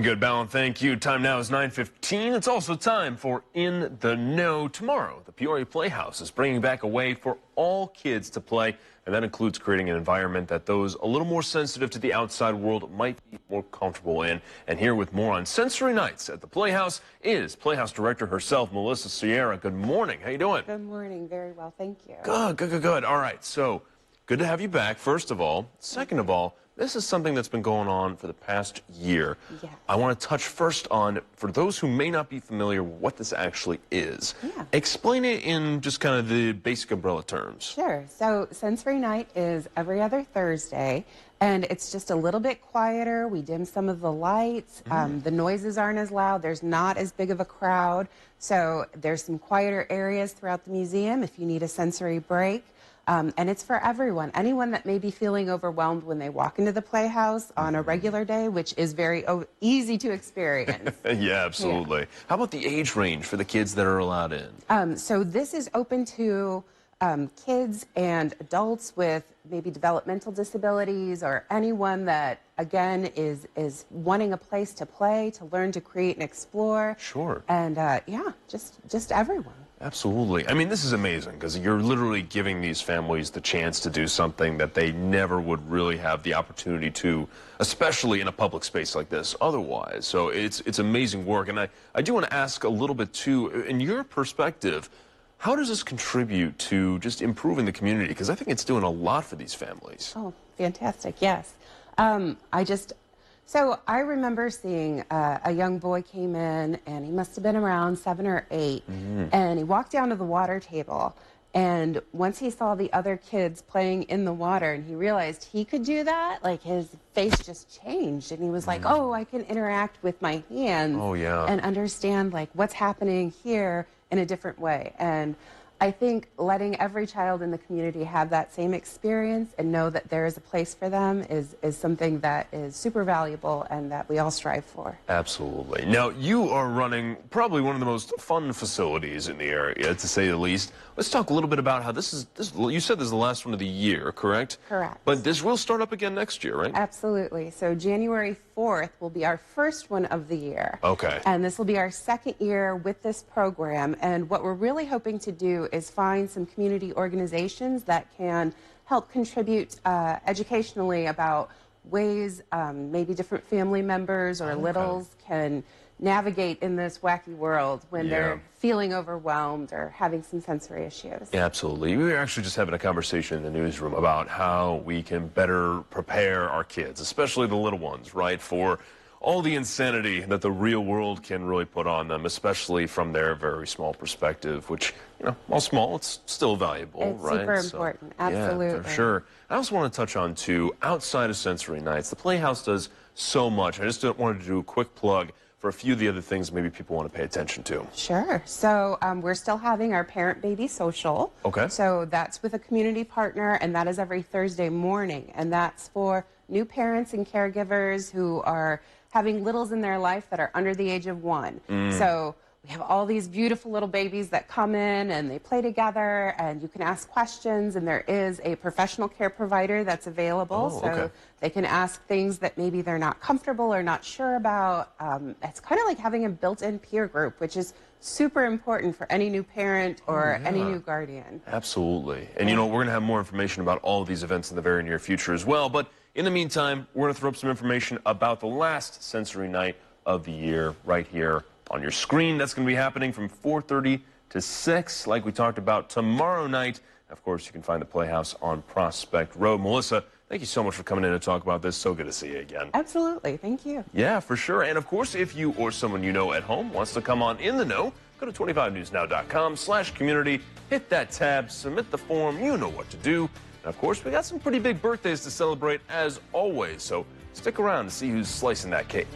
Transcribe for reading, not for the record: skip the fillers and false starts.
Good, Ballon. Thank you. Time now is 9:15. It's also time for In the Know. Tomorrow, the Peoria PlayHouse is bringing back a way for all kids to play, and that includes creating an environment that those a little more sensitive to the outside world might be more comfortable in. And here with more on sensory nights at the Playhouse is Playhouse Director herself, Melissa Sierra. Good morning. How you doing? Good morning. Very well, thank you. Good. All right, so good to have you back, first of all. Second of all, this is something that's been going on for the past year. Yes. I want to touch first on, for those who may not be familiar with what this actually is, explain it in just kind of the basic umbrella terms. Sure. So Sensory Night is every other Thursday, and it's just a little bit quieter. We dim some of the lights. The noises aren't as loud. There's not as big of a crowd. So there's some quieter areas throughout the museum if you need a sensory break. And it's for everyone. Anyone that may be feeling overwhelmed when they walk into the Playhouse on a regular day, which is very easy to experience. Yeah, absolutely. How about the age range for the kids that are allowed in? So this is open to kids and adults with maybe developmental disabilities, or anyone that, again, is wanting a place to play, to learn, to create and explore. Sure. And yeah, just everyone. Absolutely. I mean, this is amazing because you're literally giving these families the chance to do something that they never would really have the opportunity to, especially in a public space like this otherwise. So it's amazing work. And I do want to ask a little bit, too, in your perspective, how does this contribute to just improving the community? Because I think it's doing a lot for these families. Oh, fantastic. Yes. So I remember seeing a young boy came in, and he must have been around 7 or 8, and he walked down to the water table, and once he saw the other kids playing in the water and he realized he could do that, like, his face just changed, and he was like, oh, I can interact with my hands and understand, like, what's happening here in a different way. And I think letting every child in the community have that same experience and know that there is a place for them is something that is super valuable and that we all strive for. Absolutely. Now, you are running probably one of the most fun facilities in the area, to say the least. Let's talk a little bit about how this is, you said this is the last one of the year, correct? Correct. But this will start up again next year, right? Absolutely. So January 4th will be our first one of the year. Okay. And this will be our second year with this program. And what we're really hoping to do is find some community organizations that can help contribute educationally about ways maybe different family members or littles can navigate in this wacky world when they're feeling overwhelmed or having some sensory issues. Yeah, absolutely. We were actually just having a conversation in the newsroom about how we can better prepare our kids, especially the little ones, right, for all the insanity that the real world can really put on them, especially from their very small perspective, which, you know, while small, it's still valuable, it's right? Super important, absolutely. Yeah, for sure. I also want to touch on, too, outside of sensory nights, the Playhouse does so much. I just wanted to do a quick plug for a few of the other things maybe people want to pay attention to. Sure. So we're still having our parent-baby social. Okay. So that's with a community partner, and that is every Thursday morning. And that's for new parents and caregivers who are having littles in their life that are under the age of 1. So we have all these beautiful little babies that come in and they play together, and you can ask questions, and there is a professional care provider that's available. So they can ask things that maybe they're not comfortable or not sure about. It's kind of like having a built-in peer group, which is super important for any new parent or any new guardian. Absolutely. And you know, we're going to have more information about all of these events in the very near future as well. But in the meantime, we're going to throw up some information about the last sensory night of the year right here on your screen. That's going to be happening from 4:30 to 6, like we talked about tomorrow night. Of course, you can find the Playhouse on Prospect Road. Melissa, thank you so much for coming in to talk about this. So good to see you again. Absolutely. Thank you. Yeah, for sure. And of course, if you or someone you know at home wants to come on In the Know, go to 25newsnow.com/community, hit that tab, submit the form. You know what to do. And of course, we got some pretty big birthdays to celebrate as always. So stick around to see who's slicing that cake.